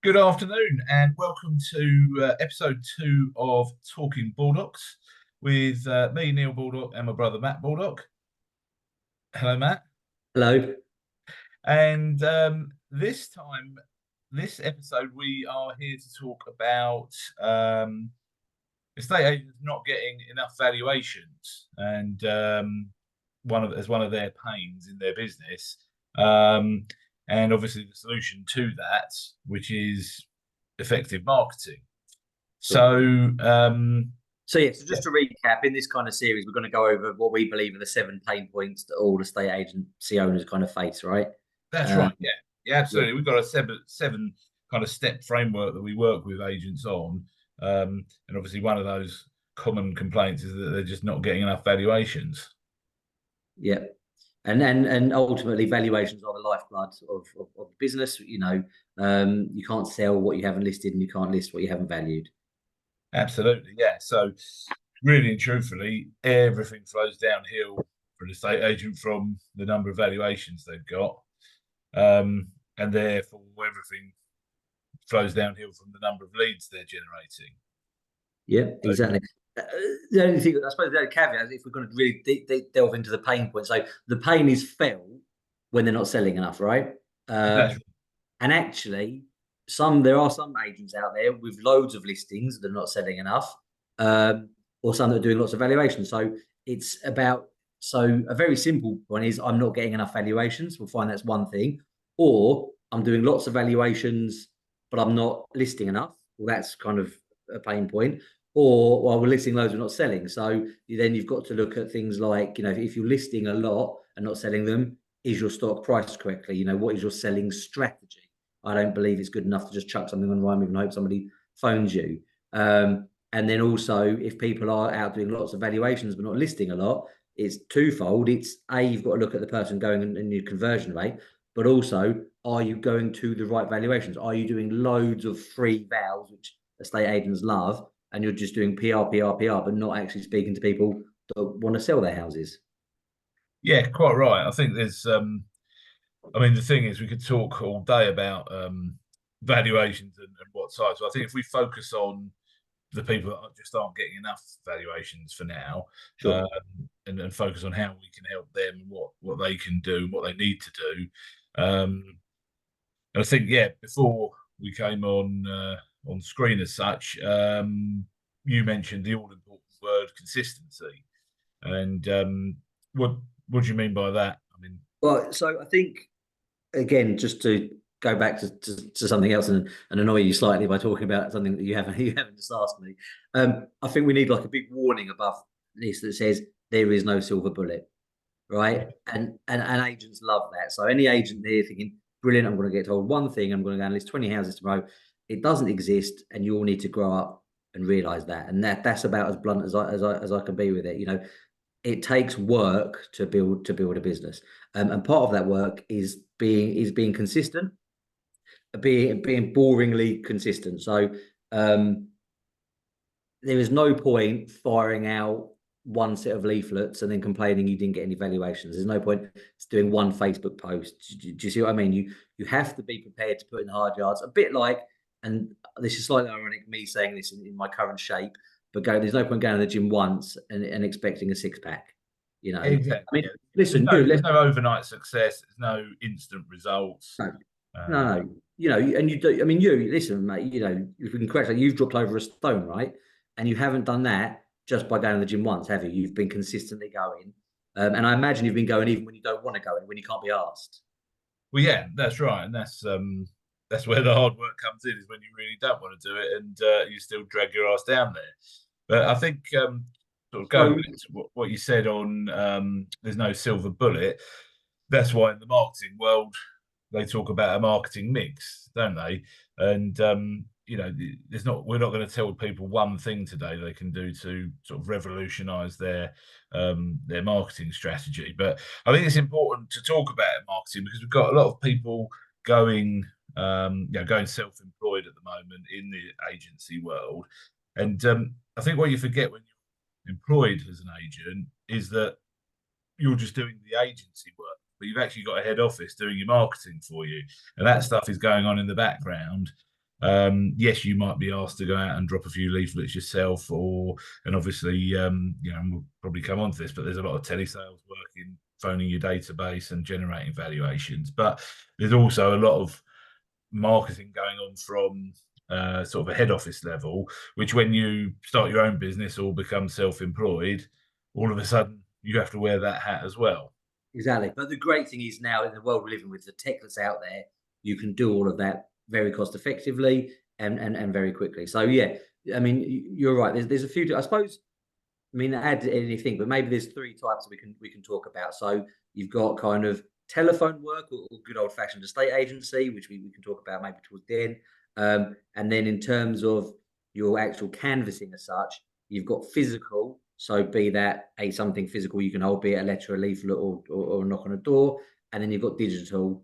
Good afternoon, and welcome to episode 2 of Talking Bulldogs with me, Neil Baldock, and my brother Matt Baldock. Hello, Matt. Hello. And this episode, we are here to talk about estate agents not getting enough valuations, and one of their pains in their business. Um, and obviously the solution to that, which is effective marketing. Sure. So, So yeah, just to recap, in this kind of series, we're going to go over what we believe are the seven pain points that all estate agency owners kind of face, right? that's Um, right. Yeah, yeah, yeah, absolutely. We've got a seven kind of step framework that we work with agents on, and obviously one of those common complaints is that they're just not getting enough valuations. yeah. And ultimately, valuations are the lifeblood of the business. You can't sell what you haven't listed, and you can't list what you haven't valued. Absolutely, yeah. So, really and truthfully, everything flows downhill for an estate agent from the number of valuations they've got, and therefore everything flows downhill from the number of leads they're generating. Yeah, So, exactly. Uh, the only thing, I suppose, the only caveat is if we're going to really delve into the pain point. So the pain is felt when they're not selling enough, right? that's And actually, there are some agents out there with loads of listings that are not selling enough, um, or some that are doing lots of valuations. So it's about a very simple one is I'm not getting enough valuations. We'll find that's one thing, or I'm doing lots of valuations, but I'm not listing enough. Well, that's kind of a pain point. Or while we're listing loads, we're not selling. So then you've got to look at things like, if you're listing a lot and not selling them, is your stock priced correctly? What is your selling strategy? I don't believe it's good enough to just chuck something on Rightmove and hope somebody phones you. And then also, if people are out doing lots of valuations but not listing a lot, it's twofold. It's A, you've got to look at the person going and your conversion rate, but also, are you going to the right valuations? Are you doing loads of free vals, which estate agents love, and you're just doing PR, PR, PR, but not actually speaking to people that want to sell their houses? yeah, quite right. I think there's, I mean, the thing is, we could talk all day about valuations and what size. So I think if we focus on the people that just aren't getting enough valuations for now, Sure. and focus on how we can help them and what they can do and what they need to do. And I think, yeah, before we came on screen as such, you mentioned the all important word consistency. And what what do you mean by that? I mean, Well, so I think again, just to go back to something else and annoy you slightly by talking about something that you haven't you haven't just asked me. I think we need like a big warning above this that says there is no silver bullet, right? And agents love that. So any agent there thinking, brilliant, I'm going to get told one thing, I'm going to go and list 20 houses tomorrow. It doesn't exist, and you all need to grow up and realize that. And that's about as blunt as I can be with it. It takes work to build a business, and part of that work is being consistent, being boringly consistent. So um, there is no point firing out one set of leaflets and then complaining you didn't get any valuations. There's no point doing one Facebook post. Do you see what I mean? You have to be prepared to put in the hard yards. A bit like, and this is slightly ironic, me saying this in my current shape, but there's no point going to the gym once and expecting a six pack. I exactly. mean, Yeah. There's listen, no you there's let's no overnight success. There's no instant results. no, Uh, no, no. And you do. I mean, listen, mate. If we can correct that, you've dropped over a stone, right? And you haven't done that just by going to the gym once, have you? You've been consistently going, and I imagine you've been going even when you don't want to go and when you can't be asked. well, yeah, that's right, and that's where the hard work comes in. Is when you really don't want to do it, and you still drag your ass down there. But I think sort of going So, back to what you said on there's no silver bullet. That's why in the marketing world they talk about a marketing mix, don't they? And there's not we're not going to tell people one thing today they can do to sort of revolutionise their marketing strategy. But I think it's important to talk about marketing because we've got a lot of people going going self-employed at the moment in the agency world, and I think what you forget when you're employed as an agent is that you're just doing the agency work, but you've actually got a head office doing your marketing for you, and that stuff is going on in the background. Yes, you might be asked to go out and drop a few leaflets yourself, and obviously, and we'll probably come on to this, but there's a lot of telesales work in phoning your database and generating valuations. But there's also a lot of marketing going on from sort of a head office level, which when you start your own business or become self-employed, all of a sudden you have to wear that hat as well. Exactly. But the great thing is now in the world we're living with, the tech that's out there, you can do all of that very cost effectively and very quickly. So yeah, I mean, you're right. There's a few. I suppose. I mean, add anything, but maybe there's three types that we can talk about. So you've got kind of telephone work or good old fashioned estate agency, which we can talk about maybe towards the end. And then in terms of your actual canvassing as such, you've got physical. So be that a something physical you can hold, be it a letter, a leaflet, or a knock on a door, and then you've got digital,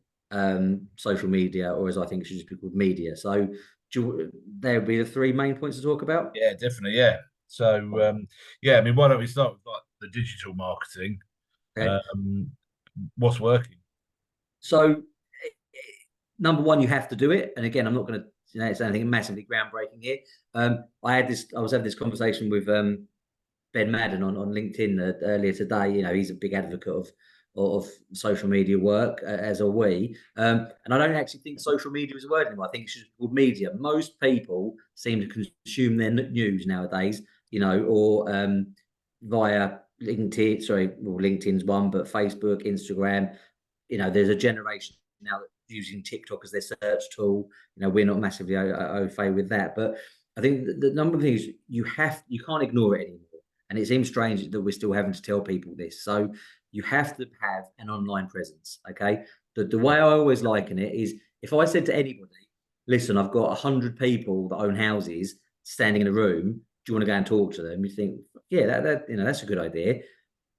social media, or as I think it should just be called media. So there would be the three main points to talk about. Yeah, definitely. Yeah. So, yeah, I mean, why don't we start with like the digital marketing? Okay. Um, what's working? So number one, you have to do it. And again, I'm not going to say anything massively groundbreaking here. I was having this conversation with Ben Madden on LinkedIn earlier today. You know, he's a big advocate of social media work, as are we. And I don't actually think social media is a word anymore. I think it's just called media. Most people seem to consume their news nowadays, you know, or via LinkedIn. Sorry, well, LinkedIn's one, but Facebook, Instagram. You know, there's a generation now that using TikTok as their search tool. You know, we're not massively au fait with that, but I think the number of things you can't ignore it anymore. And it seems strange that we're still having to tell people this. So you have to have an online presence. Okay. The way I always liken it is if I said to anybody, listen, I've got 100 people that own houses standing in a room. Do you want to go and talk to them? You think, yeah, that's a good idea.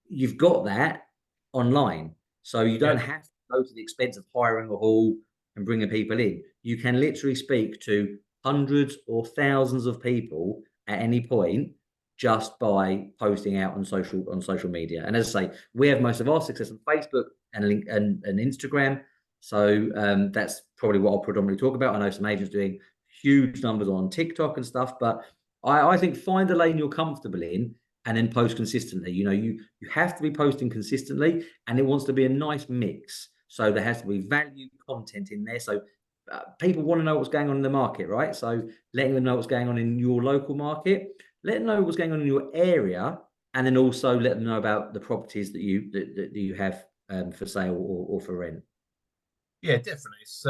You've got that online. So you Yeah. don't have to go to the expense of hiring a hall and bringing people in. You can literally speak to hundreds or thousands of people at any point just by posting out on social media. And as I say, we have most of our success on Facebook and Instagram. So that's probably what I'll predominantly talk about. I know some agents doing huge numbers on TikTok and stuff, but I think find a lane you're comfortable in and then post consistently. You know, you have to be posting consistently, and it wants to be a nice mix. So there has to be value content in there. So people want to know what's going on in the market, right? So letting them know what's going on in your local market, let them know what's going on in your area, and then also let them know about the properties that you have for sale or for rent. Yeah, definitely. It's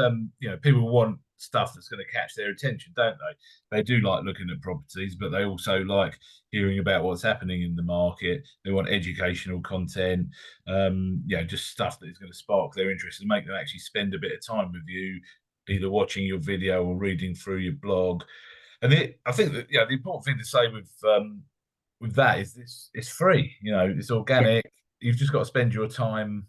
people want stuff that's going to catch their attention, don't they? They do like looking at properties, but they also like hearing about what's happening in the market. They want educational content, just stuff that is going to spark their interest and make them actually spend a bit of time with you, either watching your video or reading through your blog. And I think that the important thing to say with that is this: it's free. You know, it's Yeah. organic. You've just got to spend your time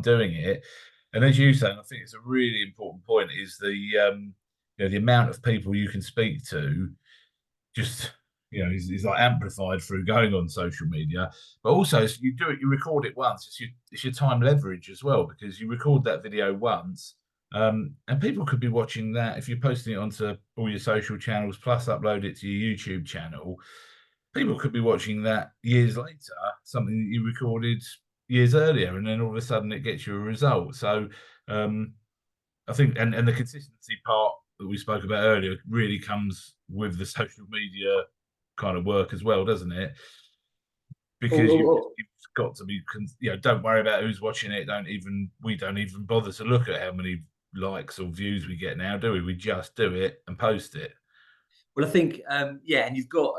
doing it. And as you say, and I think it's a really important point, is the amount of people you can speak to just is like amplified through going on social media. But also, you record it once. It's your time leverage as well because you record that video once, and people could be watching that if you're posting it onto all your social channels plus upload it to your YouTube channel. People could be watching that years later, something that you recorded years earlier, and then all of a sudden it gets you a result. So um, I think, and the consistency part that we spoke about earlier really comes with the social media kind of work as well, doesn't it? Or, Because or, or, you've got to be, don't worry about who's watching it. We don't even bother to look at how many likes or views we get now, do we? We just do it and post it. Well, I think, yeah, and you've got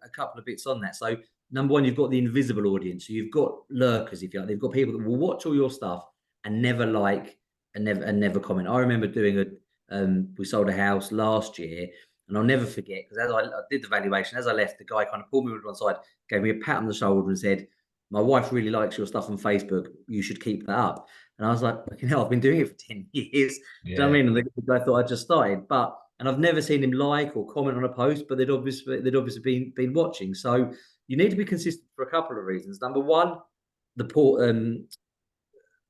a couple of bits on that. So, number one, you've got the invisible audience. So you've got lurkers, if you like. They've got people that will watch all your stuff and never like and never comment. I remember doing we sold a house last year, and I'll never forget because as I did the valuation, as I left, the guy kind of pulled me to one side, gave me a pat on the shoulder, and said, "My wife really likes your stuff on Facebook. You should keep that up." And I was like, "You know, I've been doing it for 10 years." Do you know what Yeah. I mean? And the guy thought I just started, but and I've never seen him like or comment on a post, but they'd obviously been watching. So you need to be consistent for a couple of reasons. Number one, the port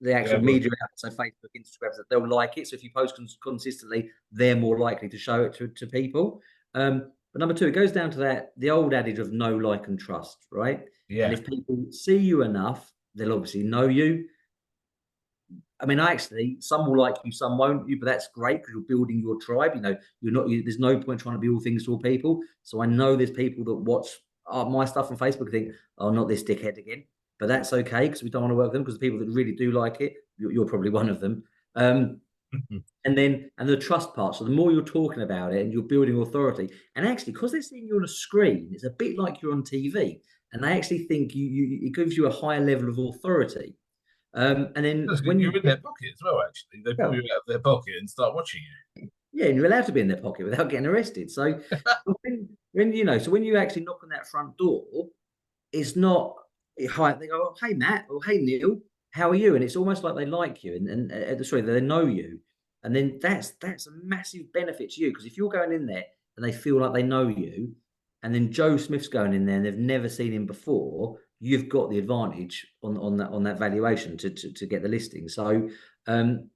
the Yeah, actual well, media outlets, so Facebook, Instagram, that they'll like it. So if you post consistently, they're more likely to show it to people. But number two, it goes down to that the old adage of know, like, and trust, right? And yeah. if people see you enough, they'll obviously know you. I mean, actually, some will like you, some won't you, but that's great because you're building your tribe. There's no point trying to be all things to all people. So I know there's people that watch my stuff on Facebook and think, oh, not this dickhead again. But that's okay because we don't want to work with them because the people that really do like it, you're probably one of them. Um, and the trust part. So the more you're talking about it and you're building authority, and actually, because they're seeing you on a screen, it's a bit like you're on TV, and they actually think it gives you a higher level of authority. And then That's good. when you You're in their pocket as well, actually. They pull well, you out of their pocket and start watching yeah, and you're allowed to be in their pocket without getting arrested. So so when you actually knock on that front door, it's not hi. They go, oh, hey Matt, or hey Neil, how are you? And it's almost like they like you, and sorry, they know you, and then that's a massive benefit to you because if you're going in there and they feel like they know you, and then Joe Smith's going in there and they've never seen him before, you've got the advantage on that valuation to get the listing. So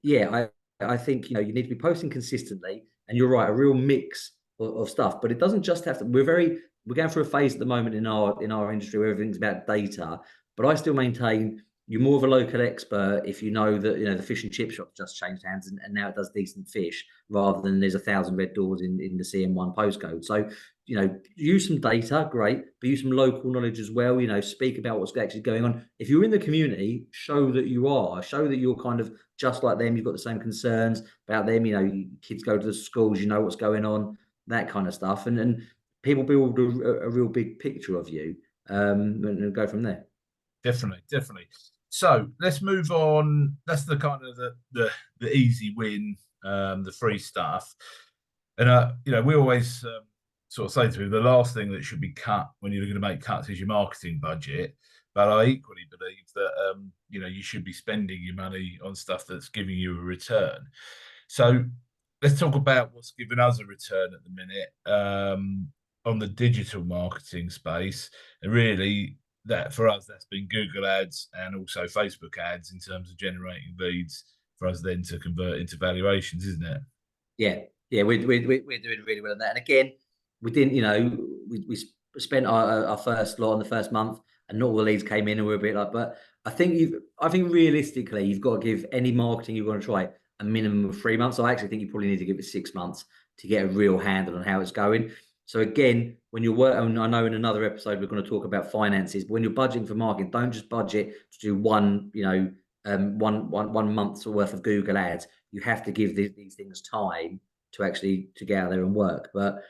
yeah, I think you need to be posting consistently, and you're right, a real mix of stuff. But it doesn't just have to. We're going through a phase at the moment in our industry where everything's about data. But I still maintain you're more of a local expert if you know that the fish and chip shop just changed hands and now it does decent fish rather than there's 1,000 red doors in the CM1 postcode. So use some data, great, but use some local knowledge as well. Speak about what's actually going on. If you're in the community, show that you're kind of just like them. You've got the same concerns about them. Kids go to the schools, you know what's going on, that kind of stuff, and people build a real big picture of you, and go from there. Definitely, definitely. So let's move on. That's the kind of the easy win, the free stuff. And we always sort of say to people the last thing that should be cut when you're going to make cuts is your marketing budget. But I equally believe that you should be spending your money on stuff that's giving you a return. So let's talk about what's giving us a return at the minute on the digital marketing space. And really, that for us, that's been Google ads and also Facebook ads in terms of generating leads for us then to convert into valuations, isn't it? Yeah, yeah, we're doing really well on that. And again, we didn't, we spent our first lot on the first month, and not all the leads came in, and we are a bit like, but I think realistically, you've got to give any marketing you're going to try a minimum of 3 months. So I actually think you probably need to give it 6 months to get a real handle on how it's going. So again, when you're working, I know in another episode we're going to talk about finances, but when you're budgeting for marketing, don't just budget to do one month's worth of Google ads. You have to give these things time to get out there and work. But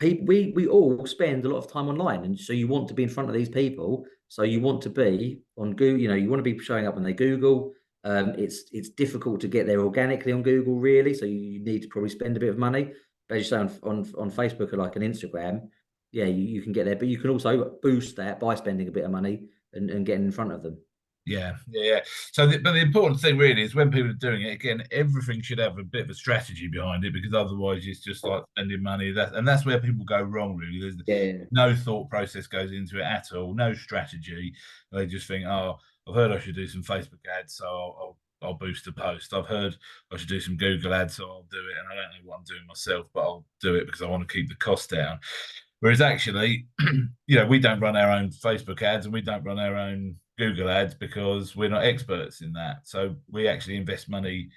we all spend a lot of time online, and so you want to be in front of these people. So you want to be on Google. You want to be showing up when they Google. It's difficult to get there organically on Google, really. So you need to probably spend a bit of money. But as you say on Facebook or like an Instagram, yeah, you can get there. But you can also boost that by spending a bit of money and getting in front of them. Yeah, yeah, yeah. So, but the important thing really is when people are doing it again, everything should have a bit of a strategy behind it because otherwise it's just like spending money. That's where people go wrong. Really, there's Yeah, no thought process goes into it at all. No strategy. They just think, oh, I've heard I should do some Facebook ads, so I'll boost a post. I've heard I should do some Google ads, so I'll do it. And I don't know what I'm doing myself, but I'll do it because I want to keep the cost down. Whereas actually, we don't run our own Facebook ads and we don't run our own Google ads because we're not experts in that. So we actually invest money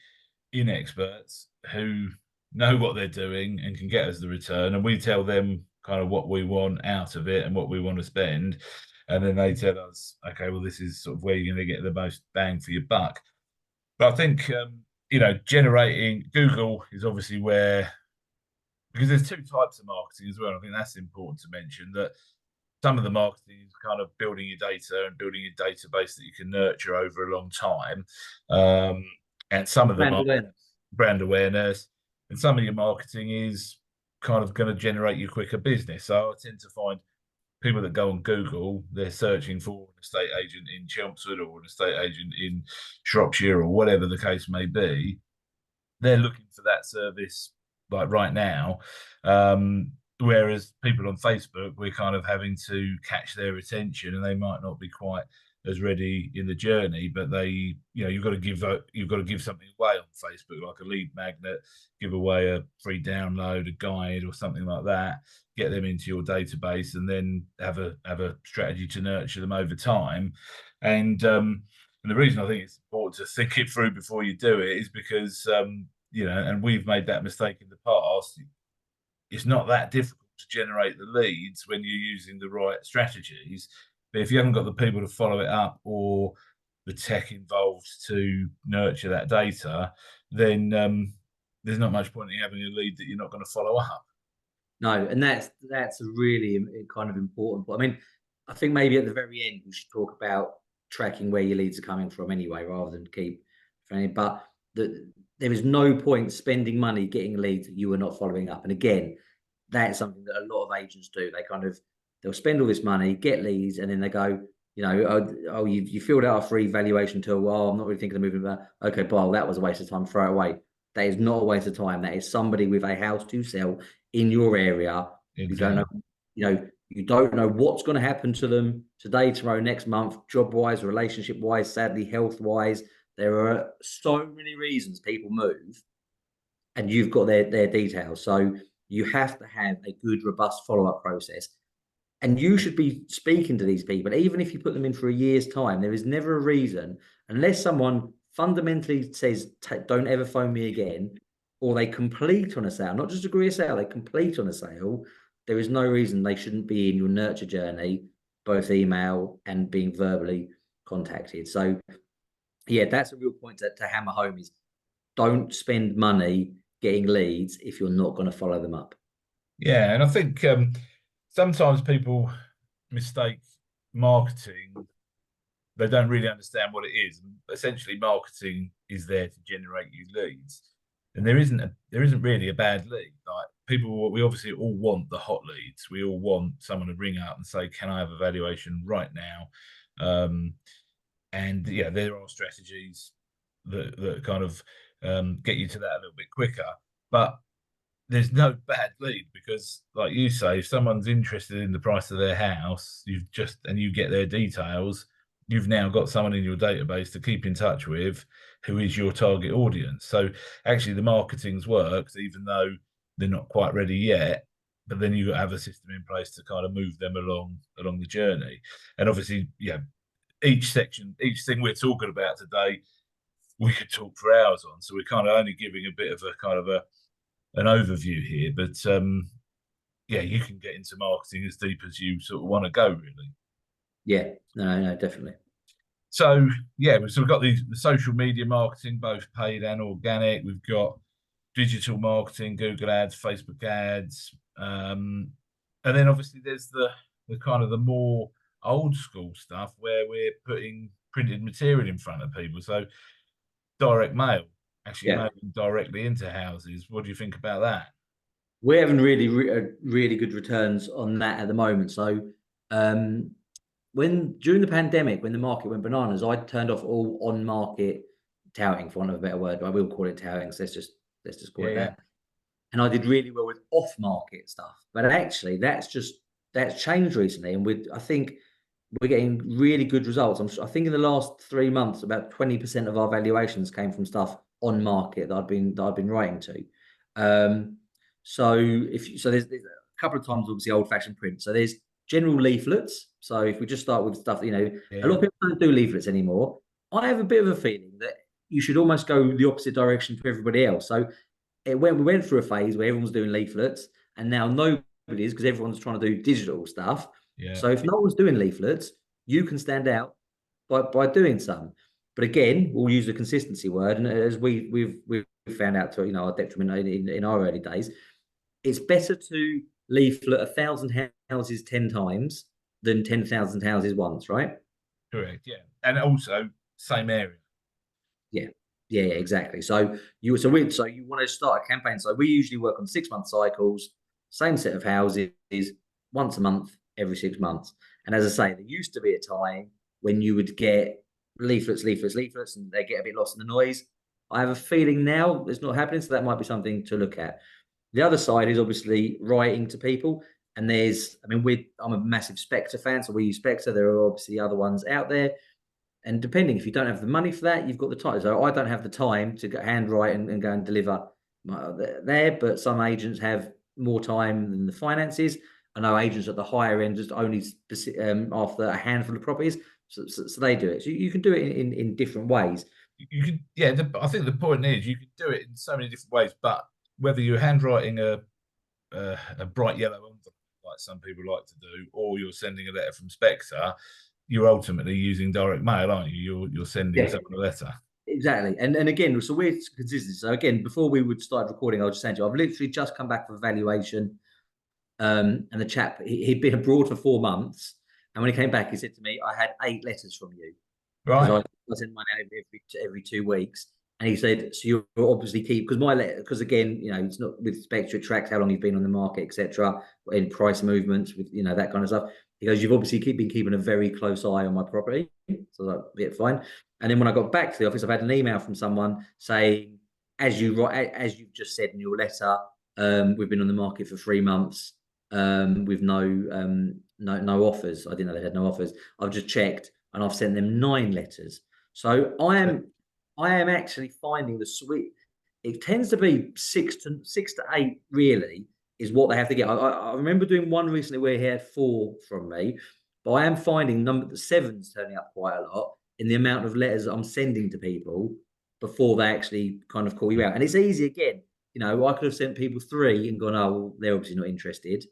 in experts who know what they're doing and can get us the return. And we tell them kind of what we want out of it and what we want to spend. And then they tell us, okay, well, this is sort of where you're going to get the most bang for your buck. But I think, generating Google is obviously where, because there's two types of marketing as well. I think that's important to mention that some of the marketing is kind of building your data and building your database that you can nurture over a long time. And some of the brand awareness. brand awareness, and some of your marketing is kind of going to generate you quicker business. So I tend to find people that go on Google, they're searching for an estate agent in Chelmsford or an estate agent in Shropshire or whatever the case may be. They're looking for that service like right now. Whereas people on Facebook, we're kind of having to catch their attention and they might not be quite as ready in the journey, but you've got to give something away on Facebook, like a lead magnet, give away a free download, a guide, or something like that. Get them into your database, and then have a strategy to nurture them over time. And the reason I think it's important to think it through before you do it is because and we've made that mistake in the past. It's not that difficult to generate the leads when you're using the right strategies. But if you haven't got the people to follow it up or the tech involved to nurture that data, then there's not much point in having a lead that you're not going to follow up. No, and that's a really kind of important point. I mean, I think maybe at the very end we should talk about tracking where your leads are coming from anyway, rather than keep. But there is no point spending money getting leads that you are not following up. And again, that's something that a lot of agents do. They'll spend all this money, get leads, and then they go, oh, you filled out a free valuation tool. Well, I'm not really thinking of moving that. Okay, well, that was a waste of time. Throw it away. That is not a waste of time. That is somebody with a house to sell in your area. You don't know, Exactly. you don't know what's going to happen to them today, tomorrow, next month, job wise, relationship wise, sadly, health wise. There are so many reasons people move, and you've got their details. So you have to have a good, robust follow up process. And you should be speaking to these people, even if you put them in for a year's time. There is never a reason, unless someone fundamentally says, don't ever phone me again, or they complete on a sale, not just agree a sale, they complete on a sale. There is no reason they shouldn't be in your nurture journey, both email and being verbally contacted. So, yeah, that's a real point to hammer home is don't spend money getting leads if you're not going to follow them up. Yeah, and I think sometimes people mistake marketing. They don't really understand what it is. And essentially, marketing is there to generate you leads, and there isn't really a bad lead. Like people, we obviously all want the hot leads. We all want someone to ring up and say, "Can I have a valuation right now?" And yeah, there are strategies that kind of get you to that a little bit quicker, but there's no bad lead because, like you say, if someone's interested in the price of their house, you get their details, you've now got someone in your database to keep in touch with who is your target audience. So actually, the marketing's works, even though they're not quite ready yet. But then you have a system in place to kind of move them along the journey. And obviously, yeah, each thing we're talking about today, we could talk for hours on. So we're kind of only giving a bit of a kind of an overview here, but yeah, you can get into marketing as deep as you sort of want to go, really. Yeah, no, definitely. So yeah, we've got the social media marketing, both paid and organic. We've got digital marketing, Google ads, Facebook ads, and then obviously there's the kind of the more old school stuff where we're putting printed material in front of people. So direct mail, actually Yeah. mailing directly into houses. What do you think about that? We're having really good returns on that at the moment. So, um, when during the pandemic, when the market went bananas, I turned off all on market touting, for want of a better word. I will call it touting. So let's just call Yeah, it yeah, that. And I did really well with off market stuff. But actually, that's changed recently, and I think we're getting really good results. I think in the last 3 months, about 20% of our valuations came from stuff on market that I've been writing to. Um, so there's a couple of times obviously old fashioned print. So there's general leaflets. So if we just start with stuff, a lot yeah, of people don't do leaflets anymore. I have a bit of a feeling that you should almost go the opposite direction to everybody else. So we went through a phase where everyone was doing leaflets, and now nobody is because everyone's trying to do digital stuff. yeah. So if no one's doing leaflets, you can stand out by doing some. But again, we'll use the consistency word, and as we've found out to our detriment in our early days, it's better to leaflet 1,000 houses 10 times than 10,000 houses once, right? Correct. Yeah, and also same area. Yeah, yeah, exactly. So you want to start a campaign. So we usually work on 6 month cycles, same set of houses, once a month, every 6 months. And as I say, there used to be a time when you would get leaflets, and they get a bit lost in the noise. I have a feeling now it's not happening, so that might be something to look at. The other side is obviously writing to people. And I'm a massive Spectre fan, so we use Spectre. There are obviously other ones out there. And depending, if you don't have the money for that, you've got the time. So I don't have the time to handwrite and go and deliver there, but some agents have more time than the finances. I know agents at the higher end just only after a handful of properties, so they do it. So you can do it in different ways. You can, yeah. I think the point is you can do it in so many different ways, but whether you're handwriting a bright yellow envelope, like some people like to do, or you're sending a letter from Spectre, you're ultimately using direct mail, aren't you? You're sending Yeah, someone a letter. exactly. And again, so we're consistent. So again, before we would start recording, I was just saying to you, I've literally just come back from valuation. And the chap, he'd been abroad for 4 months. And when he came back, he said to me, I had 8 letters from you because Right. I send money every 2 weeks. And he said, so you're obviously keep, because my letter, because again, it's not with Spectre, it tracks how long you've been on the market, etc., in price movements, with, that kind of stuff. He goes, you've obviously been keeping a very close eye on my property. So that's yeah, fine. And then when I got back to the office, I've had an email from someone saying, as you've just said in your letter, we've been on the market for 3 months with no offers. I didn't know they had no offers. I've just checked and I've sent them 9 letters. So I am actually finding the sweet. It tends to be 6 to 8 really is what they have to get. I remember doing one recently where he had 4 from me, but I am finding number sevens turning up quite a lot in the amount of letters I'm sending to people before they actually kind of call you out. And it's easy again. I could have sent people 3 and gone, oh, well, they're obviously not interested.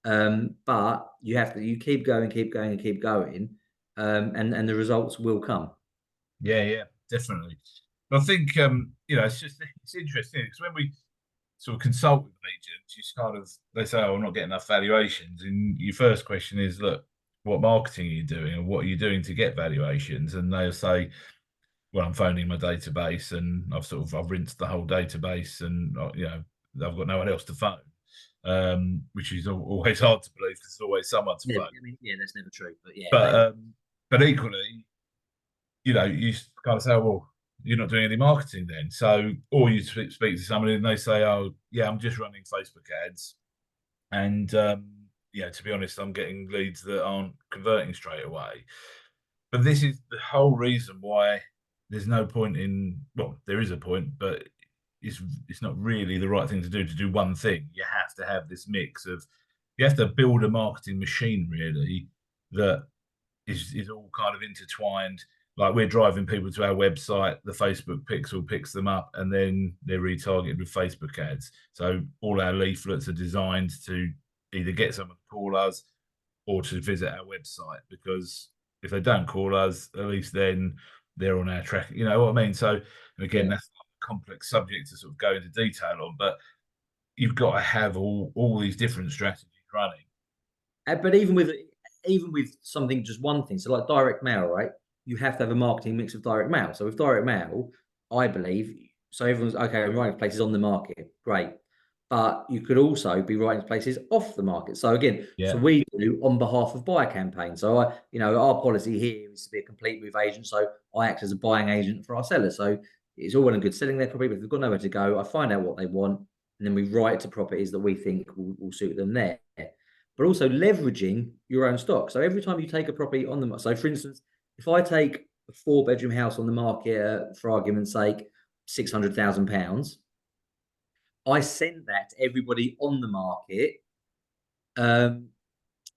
But you keep going, keep going, and keep going, and the results will come. Yeah, yeah, definitely. But I think it's interesting because when we sort of consult with agents, you kind of they say, "Oh, I'm not getting enough valuations," and your first question is, "Look, what marketing are you doing, and what are you doing to get valuations?" And they'll say, "Well, I'm phoning my database, and I've rinsed the whole database, and I've got no one else to phone." Which is always hard to believe because there's always someone to Yeah, phone. I mean, yeah, that's never true, but yeah, But they. but equally, you kind of say, well, you're not doing any marketing then. So, or you speak to somebody and they say, oh, yeah, I'm just running Facebook ads. And, yeah, to be honest, I'm getting leads that aren't converting straight away. But this is the whole reason why there's no point in, well, there is a point, but it's not really the right thing to do one thing. You have to have this mix of, you have to build a marketing machine really that is all kind of intertwined. Like we're driving people to our website, the Facebook pixel picks them up, and then they're retargeted with Facebook ads. So all our leaflets are designed to either get someone to call us or to visit our website. Because if they don't call us, at least then they're on our track. You know what I mean? So, and again, Yeah. that's a complex subject to sort of go into detail on, but you've got to have all these different strategies running. But even with something, just one thing. So like direct mail, right? You have to have a marketing mix of direct mail. So with direct mail, I believe so everyone's okay. I'm writing places on the market, great, but you could also be writing places off the market. So again, so Yeah, we do on behalf of buyer campaigns. So our policy here is to be a complete move agent. So I act as a buying agent for our sellers. So it's all well and good selling their property, but if they've got nowhere to go, I find out what they want, and then we write to properties that we think will suit them there, but also leveraging your own stock. So every time you take a property on the, so for instance, if I take a 4-bedroom house on the market, for argument's sake, £600,000, I send that to everybody on the market um,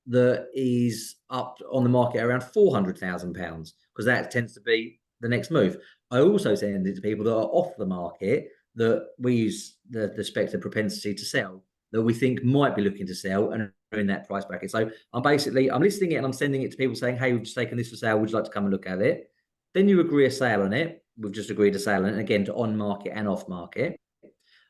that is up on the market around £400,000 because that tends to be the next move. I also send it to people that are off the market that we use the Spectre propensity to sell that we think might be looking to sell and are in that price bracket. So I'm listing it and I'm sending it to people saying, hey, we've just taken this for sale. Would you like to come and look at it? Then you agree a sale on it. We've just agreed a sale on it again to on market and off market.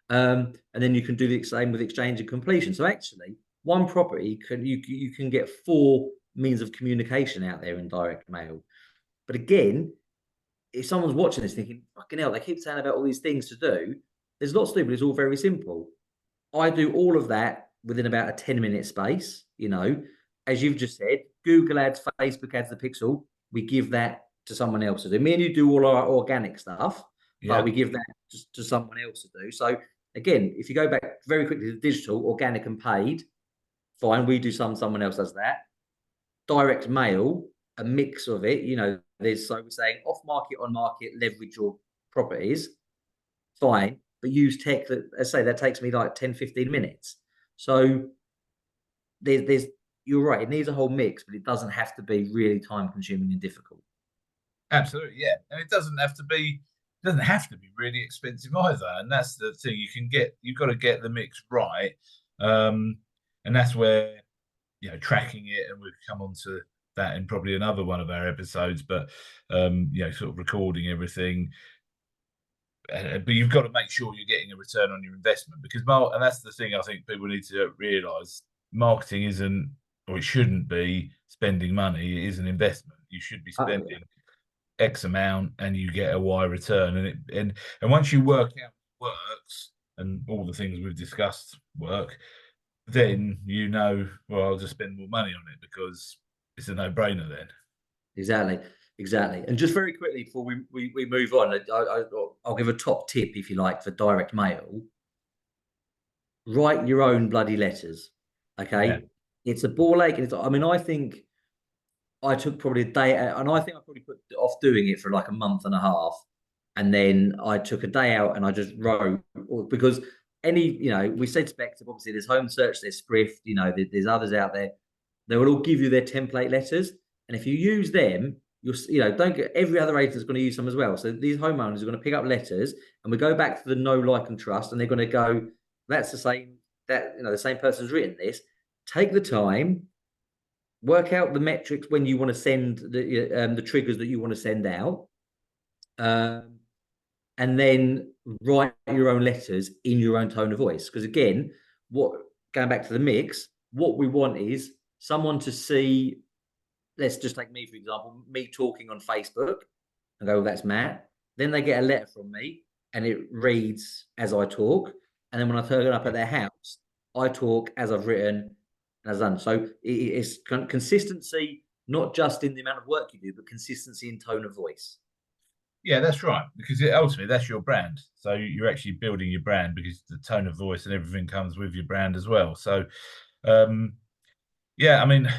And then you can do the same with exchange and completion. So actually, one property you can get 4 means of communication out there in direct mail. But again, if someone's watching this thinking, fucking hell, they keep saying about all these things to do, there's lots to do, but it's all very simple. I do all of that within about a 10-minute space. As you've just said, Google ads, Facebook ads, the pixel, we give that to someone else to do. Me and you do all our organic stuff, but yeah. we give that to someone else to do. So again, if you go back very quickly to digital, organic and paid, fine, we do someone else does that. Direct mail, a mix of it. There's so we're saying off market, on market, leverage your properties, fine, but use tech that, I say, that takes me like 10, 15 minutes. So there's you're right, it needs a whole mix, but it doesn't have to be really time consuming and difficult. Absolutely, yeah. And it doesn't have to be really expensive either. And that's the thing. You've got to get the mix right. Um, and that's where, tracking it, and we've come on to that in probably another one of our episodes, but sort of recording everything. But you've got to make sure you're getting a return on your investment, because and that's the thing I think people need to realize. Marketing isn't, or it shouldn't be, spending money. It is an investment. You should be Oh, yeah. spending X amount and you get a Y return. And once you work out what works and all the things we've discussed work, then well, I'll just spend more money on it because it's a no-brainer then. Exactly, exactly. And just very quickly before we move on, I'll give a top tip if you like for direct mail. Write your own bloody letters. Yeah. Okay, it's a ball ache, and I mean, I think I took probably a day out, and I think I probably put off doing it for like a month and a half, and then I took a day out and I just wrote because we said Spectre, obviously there's Home Search, there's Sprift, there's others out there. They will all give you their template letters, and if you use them, don't get every other agent is going to use them as well. So these homeowners are going to pick up letters, and we go back to the know, like, and trust, and they're going to go, that's the same the same person's written this. Take the time, work out the metrics when you want to send the triggers that you want to send out, um, and then write your own letters in your own tone of voice. Because again, what going back to the mix, what we want is someone to see. Let's just take me for example, me talking on Facebook, and go, well, "That's Matt." Then they get a letter from me, and it reads as I talk. And then when I turn up at their house, I talk as I've written and as done. So it's consistency, not just in the amount of work you do, but consistency in tone of voice. Yeah, that's right. Because ultimately, that's your brand. So you're actually building your brand because the tone of voice and everything comes with your brand as well. So, um, yeah, I mean,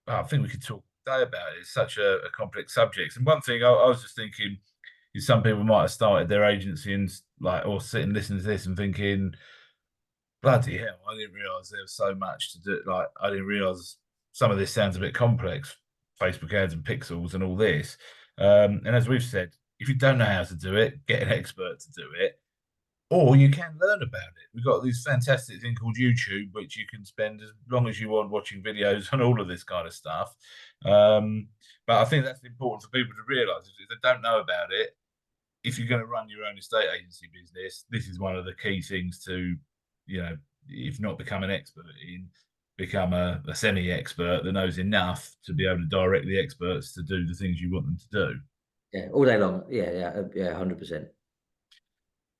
I think we could talk all day about it. It's such a complex subject. And one thing I was just thinking is some people might have started their agency and or sitting listening to this and thinking, bloody hell, I didn't realize there was so much to do. Like, I didn't realize some of this sounds a bit complex, Facebook ads and pixels and all this. And as we've said, if you don't know how to do it, get an expert to do it, or you can learn about it. We've got this fantastic thing called YouTube, which you can spend as long as you want watching videos on all of this kind of stuff. But I think that's important for people to realize. If they don't know about it, if you're going to run your own estate agency business, this is one of the key things to, if not become an expert in, become a semi-expert that knows enough to be able to direct the experts to do the things you want them to do. Yeah, all day long. Yeah, yeah, yeah, 100%.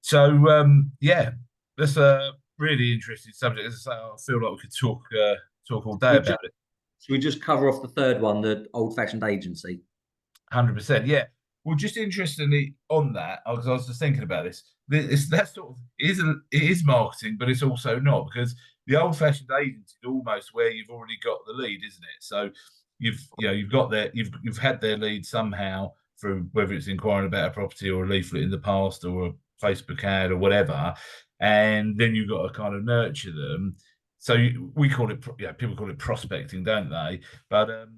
So yeah, that's a really interesting subject. As I say, I feel like we could talk all day about it. Should we just cover off the third one, the old-fashioned agency? 100%. Yeah. Well, just interestingly on that, because I was just thinking about this. It's that sort of it is marketing, but it's also not, because the old-fashioned agency is almost where you've already got the lead, isn't it? So you've got you've had their lead somehow through whether it's inquiring about a property or a leaflet in the past or a Facebook ad or whatever, and then you've got to kind of nurture them. So we call it, people call it prospecting, don't they? But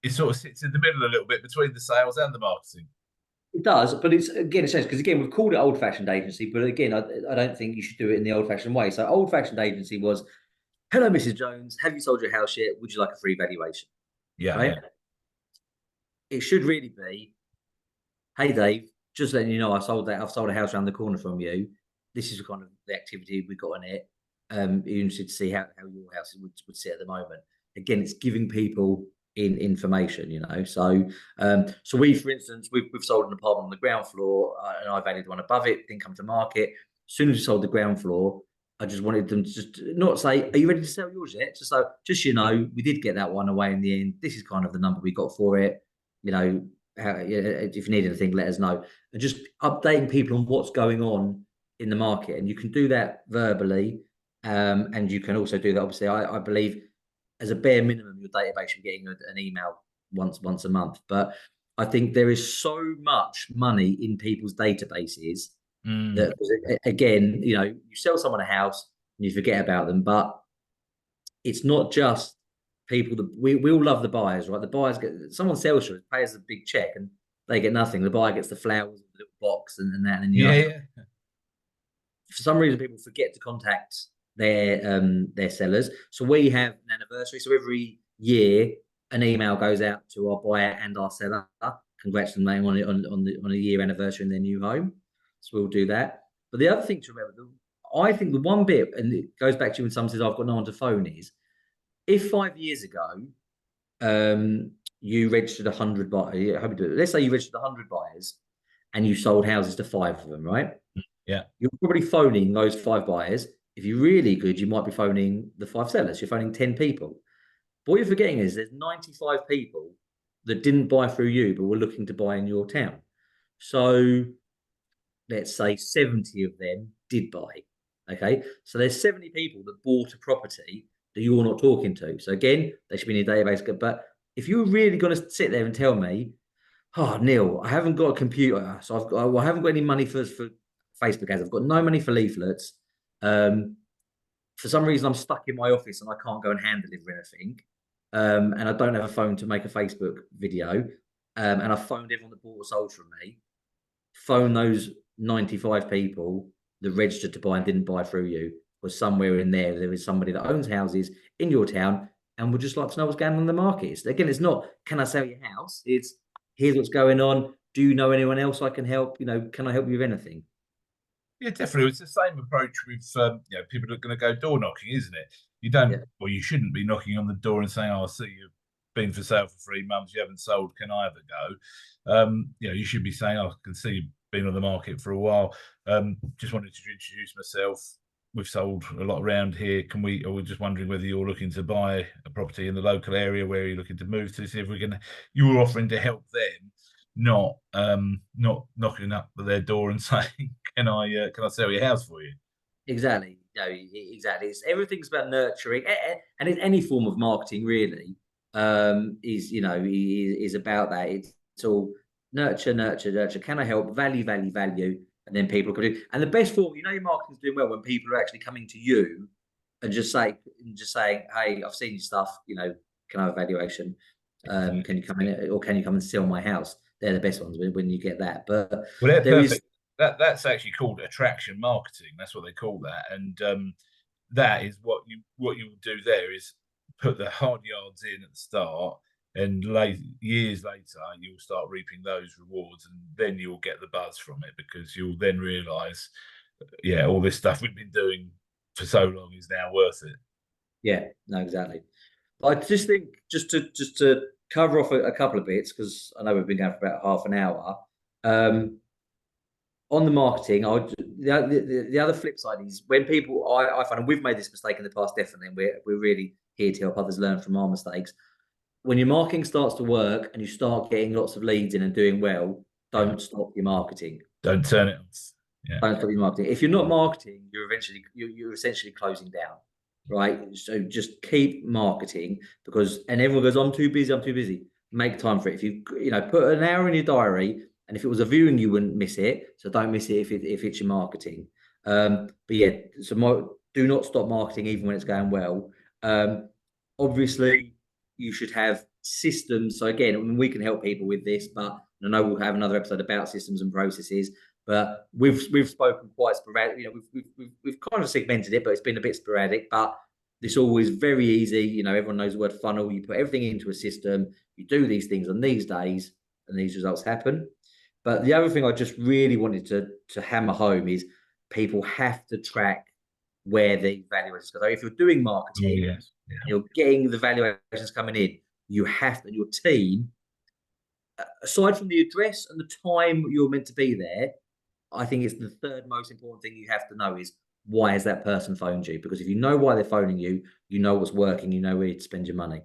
it sort of sits in the middle a little bit between the sales and the marketing. It does, but it's again, it says because again we've called it old-fashioned agency, but again, I don't think you should do it in the old-fashioned way. So old-fashioned agency was, "Hello, Mrs. Jones. Have you sold your house yet? Would you like a free valuation?" Yeah, Right? yeah, It should really be, "Hey, Dave, just letting you know I've sold a house around the corner from you. This is kind of the activity we've got on it. Are you interested to see how your house would sit at the moment?" Again, it's giving people in information, so we, for instance, we've sold an apartment on the ground floor, and I valued one above it, didn't come to market. As soon as we sold the ground floor, I just wanted them to just not say, "Are you ready to sell yours yet?" Just so, we did get that one away in the end. This is kind of the number we got for it. If you need anything, let us know. And just updating people on what's going on in the market, and you can do that verbally, and you can also do that. Obviously, I believe as a bare minimum, your database should be getting an email once a month. But I think there is so much money in people's databases Mm. that, again, you sell someone a house and you forget about them, but it's not just people that we all love the buyers, right? The buyers get someone sells you, pays a big check, and they get nothing. The buyer gets the flowers, the little box, and that, and Yeah, yeah. for some reason people forget to contact their sellers. So we have an anniversary. So every year an email goes out to our buyer and our seller, congratulating them on a year anniversary in their new home. So we'll do that. But the other thing to remember, I think the one bit, and it goes back to when someone says I've got no one to phone, is if 5 years ago you registered 100 buyers, let's say you registered 100 buyers and you sold houses to five of them, right? Yeah. You're probably phoning those five buyers. If you're really good, you might be phoning the five sellers. You're phoning 10 people. But what you're forgetting is there's 95 people that didn't buy through you, but were looking to buy in your town. So let's say 70 of them did buy. Okay. So there's 70 people that bought a property that you're not talking to. So again, they should be in your database. But if you're really going to sit there and tell me, oh, Neil, I haven't got a computer, so I haven't got any money for Facebook ads. I've got no money for leaflets. Um, for some reason, I'm stuck in my office and I can't go and hand deliver anything. And I don't have a phone to make a Facebook video. And I phoned everyone that bought or sold from me. Phone those 95 people that registered to buy and didn't buy through you. Was somewhere in there is somebody that owns houses in your town and would just like to know what's going on in the market. Again, it's not, can I sell your house? It's, here's what's going on. Do you know anyone else I can help? Can I help you with anything? Yeah, definitely. It's the same approach with people that are going to go door knocking, isn't it? You Yeah, don't, or you shouldn't be knocking on the door and saying, "Oh, I see you've been for sale for 3 months, you haven't sold. Can I have a go?" You should be saying, "Oh, I can see you've been on the market for a while. Just wanted to introduce myself. We've sold a lot around here. Can we? Or we're just wondering whether you're looking to buy a property in the local area where you're looking to move to. See if we can. You were offering to help them, not knocking up their door and saying, can I sell your house for you?" exactly. No, exactly. Everything's about nurturing, and it's any form of marketing really. Is about that. It's all nurture, nurture, nurture. Can I help? Value, value, value, and then people can do. And the best form, your marketing's doing well when people are actually coming to you and just saying, "Hey, I've seen your stuff. Can I have a valuation? Can you Exactly. come in, or can you come and sell my house?" They're the best ones when you get that. But Well, they're there is, perfect. That's actually called attraction marketing. That's what they call that, and that is what you will do there is put the hard yards in at the start, and years later you'll start reaping those rewards, and then you'll get the buzz from it because you'll then realise, yeah, all this stuff we've been doing for so long is now worth it. yeah, no, exactly. I just think just to cover off a couple of bits because I know we've been going for about half an hour. Um, on the marketing, the other flip side is when people I find, and we've made this mistake in the past, definitely, and we're really here to help others learn from our mistakes. When your marketing starts to work and you start getting lots of leads in and doing well, Yeah, don't stop your marketing. don't turn it off. Yeah, Don't stop your marketing. If you're not marketing, you're essentially closing down, right? So just keep marketing and everyone goes, I'm too busy, I'm too busy. Make time for it. If you put an hour in your diary, and if it was a viewing, you wouldn't miss it. So don't miss it if it's your marketing. But yeah, do not stop marketing even when it's going well. Obviously, you should have systems. So again, I mean, we can help people with this, but I know we'll have another episode about systems and processes. But we've spoken quite sporadic. We've kind of segmented it, but it's been a bit sporadic. But it's always very easy. Everyone knows the word funnel. You put everything into a system. You do these things on these days, and these results happen. But the other thing I just really wanted to hammer home is people have to track where the valuations go. So if you're doing oh marketing yes, and yeah. you're getting the valuations coming in, you have to, your team, aside from the address and the time you're meant to be there, I think it's the third most important thing you have to know is why has that person phoned you? Because if you know why they're phoning you, you know what's working, you know where to spend your money.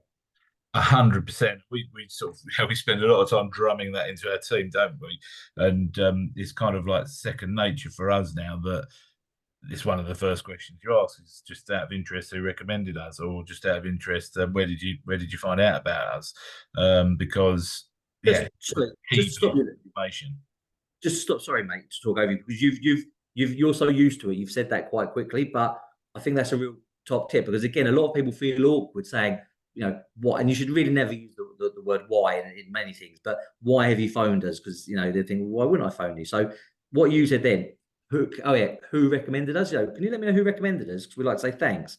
100%. We sort of we spend a lot of time drumming that into our team, don't we? And it's kind of like second nature for us now that it's one of the first questions you ask is just out of interest who recommended us, or just out of interest where did you find out about us? Because yeah, Just it's a sorry, key just piece stop of you. information. Just stop. Sorry, mate, to talk over you because you're so used to it. You've said that quite quickly, but I think that's a real top tip because again, a lot of people feel awkward saying, what, and you should really never use the word why in many things, but why have you phoned us? Because they think, well, why wouldn't I phone you? So what you said then, oh yeah, who recommended us? Can you let me know who recommended us? Because we like to say thanks.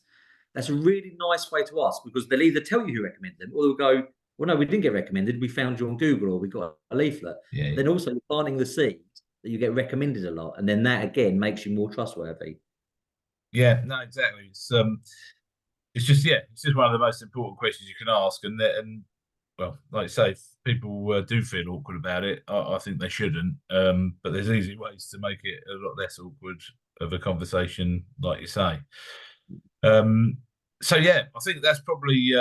That's a really nice way to ask because they'll either tell you who recommended them or they'll go, well, no, we didn't get recommended. We found you on Google or we got a leaflet. Yeah, But then also you're planting the seed that you get recommended a lot. And then that again makes you more trustworthy. yeah, no, exactly. It's just one of the most important questions you can ask, and well, like I say, if people do feel awkward about it, I think they shouldn't. But there's easy ways to make it a lot less awkward of a conversation, like you say. Um, so yeah, I think that's probably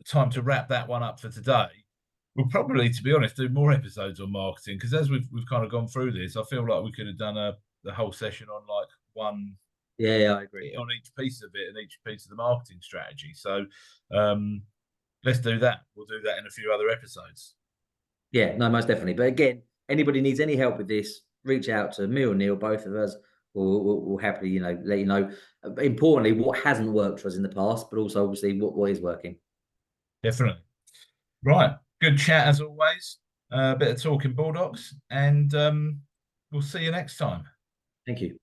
time to wrap that one up for today. We'll probably, to be honest, do more episodes on marketing because as we've kind of gone through this, I feel like we could have done the whole session on like one Yeah, yeah, I agree. on each piece of it and each piece of the marketing strategy. So um, let's do that. We'll do that in a few other episodes. Yeah, no, most definitely. But again, anybody needs any help with this, reach out to me or Neil, both of us. We'll happily, let you know. Importantly, what hasn't worked for us in the past, but also obviously what is working. Definitely. Right. Good chat as always. A bit of talking Bulldogs, and we'll see you next time. Thank you.